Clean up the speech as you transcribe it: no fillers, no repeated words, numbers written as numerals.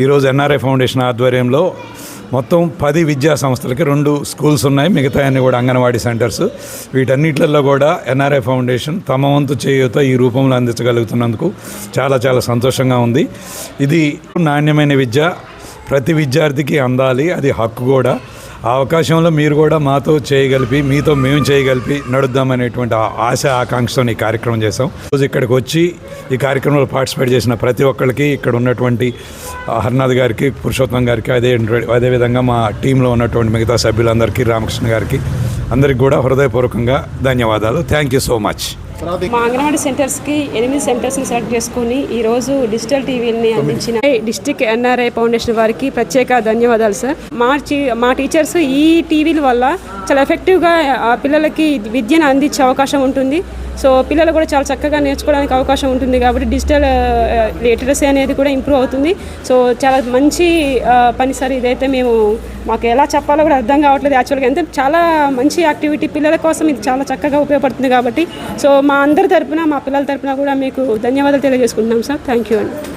ఈరోజు NRI foundation ఆధ్వర్యంలో మొత్తం 10 విద్యా సంస్థలకి 2 స్కూల్స్ ఉన్నాయి, మిగతా అన్ని కూడా అంగన్వాడీ సెంటర్స్. వీటన్నిటిలో కూడా ఎన్ఆర్ఐ ఫౌండేషన్ తమ వంతు చేయూత ఈ రూపంలో అందించగలుగుతున్నందుకు చాలా చాలా సంతోషంగా ఉంది. ఇది నాణ్యమైన విద్య ప్రతి విద్యార్థికి అందాలి, అది హక్కు కూడా. ఆ అవకాశంలో మీరు కూడా మాతో చేయగలిపి, మీతో మేము చేయగలిపి నడుద్దామనేటువంటి ఆశ ఆకాంక్షతో ఈ కార్యక్రమం చేసాం. రోజు ఇక్కడికి వచ్చి ఈ కార్యక్రమంలో పార్టిసిపేట్ చేసిన ప్రతి ఒక్కరికి, ఇక్కడ ఉన్నటువంటి హర్నాథ్ గారికి, పురుషోత్తం గారికి, అదేవిధంగా మా టీంలో ఉన్నటువంటి మిగతా సభ్యులందరికీ, రామకృష్ణ గారికి, అందరికి కూడా హృదయపూర్వకంగా ధన్యవాదాలు. Thank you so much. మా అంగన్వాడీ సెంటర్స్కి 8 సెంటర్స్ని సెలెక్ట్ చేసుకుని ఈరోజు డిజిటల్ టీవీని అందించిన డిస్ట్రిక్ట్ ఎన్ఆర్ఐ ఫౌండేషన్ వారికి ప్రత్యేక ధన్యవాదాలు సార్. మా టీచర్స్ ఈ టీవీల వల్ల చాలా ఎఫెక్టివ్గా పిల్లలకి విద్యను అందించే అవకాశం ఉంటుంది. సో పిల్లలు కూడా చాలా చక్కగా నేర్చుకోవడానికి అవకాశం ఉంటుంది కాబట్టి డిజిటల్ లిటరసీ అనేది కూడా ఇంప్రూవ్ అవుతుంది. సో చాలా మంచి పని సార్ ఇదైతే. మాకు ఎలా చెప్పాలో కూడా అర్థం కావట్లేదు యాక్చువల్గా. అంటే చాలా మంచి యాక్టివిటీ, పిల్లల కోసం ఇది చాలా చక్కగా ఉపయోగపడుతుంది కాబట్టి సో మా అందరి తరపున, మా పిల్లల తరపున కూడా మీకు ధన్యవాదాలు తెలియజేసుకుంటున్నాం సార్. థ్యాంక్ యూ అండి.